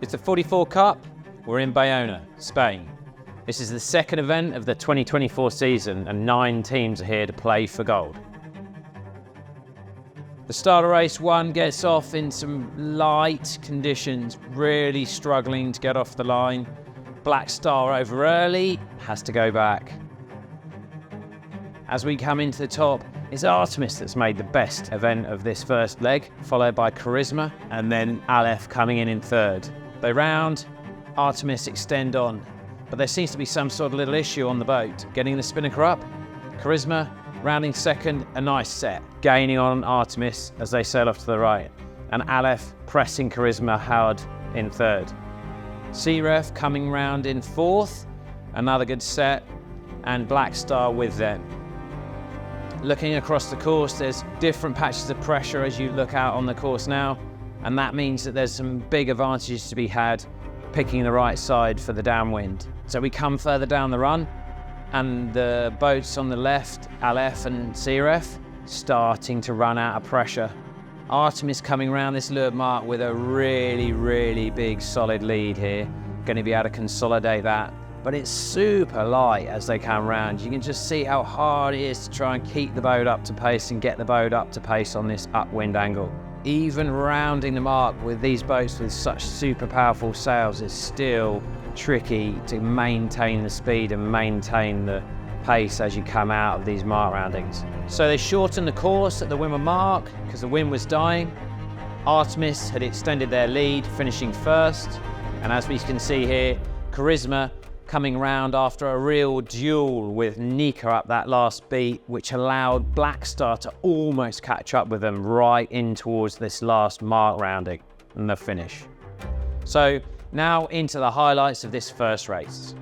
It's the 44 Cup. We're in Baiona, Spain. This is the second event of the 2024 season and 9 teams are here to play for gold. The start of race 1 gets off in some light conditions, really struggling to get off the line. Black Star over early, has to go back. As we come into the top, it's Artemis that's made the best event of this first leg, followed by Charisma, and then Aleph coming in third. They round, Artemis extend on, but there seems to be some sort of little issue on the boat. Getting the spinnaker up, Charisma rounding second, a nice set, gaining on Artemis as they sail off to the right, and Aleph pressing Charisma hard in third. Sea-Ref coming round in fourth, another good set, and Black Star with them. Looking across the course, there's different patches of pressure as you look out on the course now, and that means that there's some big advantages to be had picking the right side for the downwind. So we come further down the run, and the boats on the left, Aleph and Sea-Ref, starting to run out of pressure. Artemis coming around this leeward mark with a really big solid lead here. Going to be able to consolidate that. But it's super light as they come round. You can just see how hard it is to try and keep the boat up to pace and get the boat up to pace on this upwind angle. Even rounding the mark with these boats with such super powerful sails is still tricky to maintain the speed and maintain the pace as you come out of these mark roundings. So they shortened the course at the windward mark because the wind was dying. Artemis had extended their lead, finishing first. And as we can see here, Charisma coming round after a real duel with Nika up that last beat, which allowed Black Star to almost catch up with them right in towards this last mark rounding and the finish. So now into the highlights of this first race.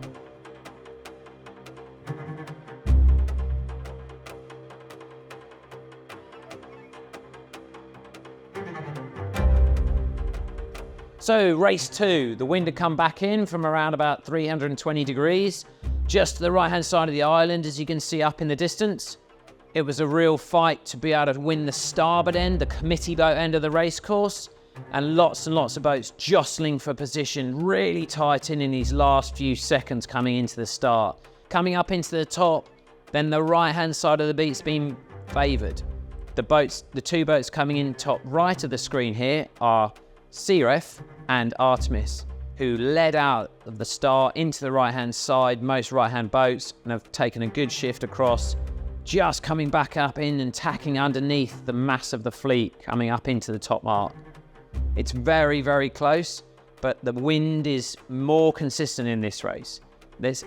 So race 2, the wind had come back in from around about 320 degrees, just to the right-hand side of the island, as you can see up in the distance. It was a real fight to be able to win the starboard end, the committee boat end of the race course, and lots of boats jostling for position, really tight in these last few seconds coming into the start. Coming up into the top, then the right-hand side of the beat's been favoured. The 2 boats coming in top right of the screen here are Sea-Ref and Artemis, who led out of the start into the right-hand side, most right-hand boats, and have taken a good shift across, just coming back up in and tacking underneath the mass of the fleet, coming up into the top mark. It's very close, but the wind is more consistent in this race. There's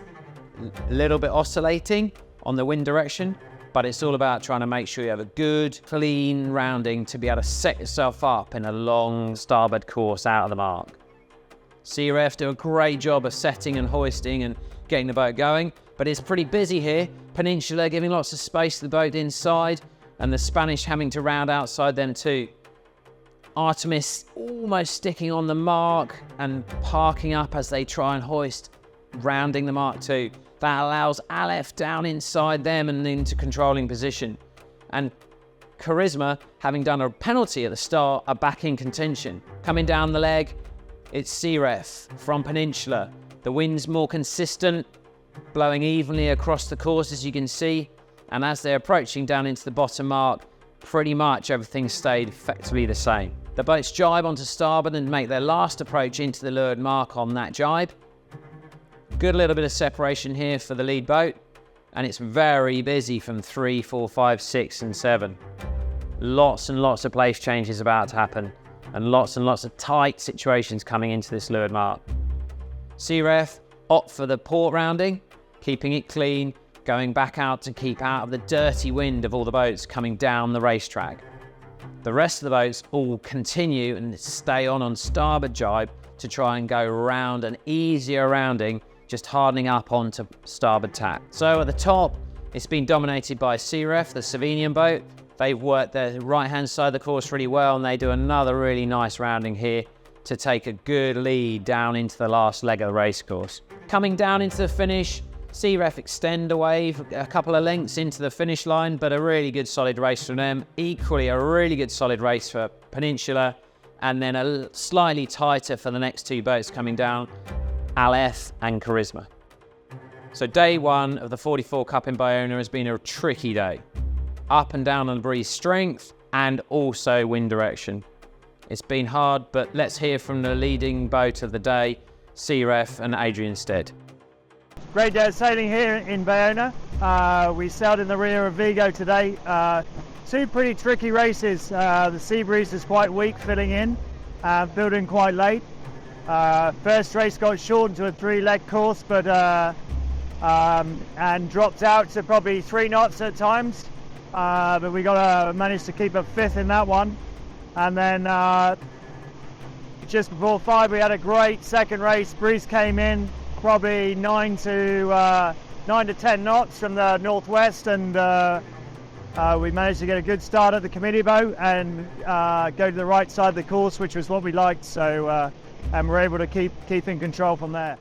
a little bit oscillating on the wind direction, but it's all about trying to make sure you have a good, clean rounding to be able to set yourself up in a long starboard course out of the mark. Sea-Ref do a great job of setting and hoisting and getting the boat going, but it's pretty busy here. Peninsula giving lots of space to the boat inside, and the Spanish having to round outside them too. Artemis almost sticking on the mark and parking up as they try and hoist, rounding the mark too. That allows Aleph down inside them and into controlling position. And Charisma, having done a penalty at the start, are back in contention. Coming down the leg, it's Sea-Ref from Peninsula. The wind's more consistent, blowing evenly across the course as you can see. And as they're approaching down into the bottom mark, pretty much everything stayed effectively the same. The boats jibe onto starboard and make their last approach into the leeward mark on that jibe. Good little bit of separation here for the lead boat, and it's very busy from 3, 4, 5, 6 and 7. Lots and lots of place changes about to happen, and lots of tight situations coming into this leeward mark. Sea-Ref opt for the port rounding, keeping it clean, going back out to keep out of the dirty wind of all the boats coming down the racetrack. The rest of the boats all continue and stay on starboard jibe to try and go around an easier rounding, just hardening up onto starboard tack. So at the top, it's been dominated by Sea-Ref, the Slovenian boat. They've worked their right-hand side of the course really well, and they do another really nice rounding here to take a good lead down into the last leg of the race course. Coming down into the finish, Sea-Ref extend away a couple of lengths into the finish line, but a really good solid race from them. Equally, a really good solid race for Peninsula. and then slightly tighter for the next two boats coming down, Aleph and Charisma. So day one of the 44 Cup in Baiona has been a tricky day. Up and down on the breeze strength and also wind direction. It's been hard, but let's hear from the leading boat of the day, Sea-Ref and Adrian Stead. Great day of sailing here in Baiona. We sailed in the rear of Vigo today. Two pretty tricky races. The sea breeze is quite weak filling in, building quite late. First race got shortened to a 3-leg course, but and dropped out to probably 3 knots at times. But we managed to keep a 5th in that one. And then just before 5 we had a great second race. Breeze came in probably 9 to 10 knots from the northwest, and we managed to get a good start at the committee boat and go to the right side of the course, which was what we liked. So and we're able to keep in control from there.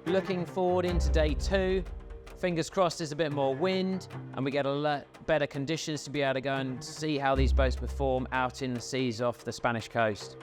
Looking forward into day 2, fingers crossed there's a bit more wind and we get a lot better conditions to be able to go and see how these boats perform out in the seas off the Spanish coast.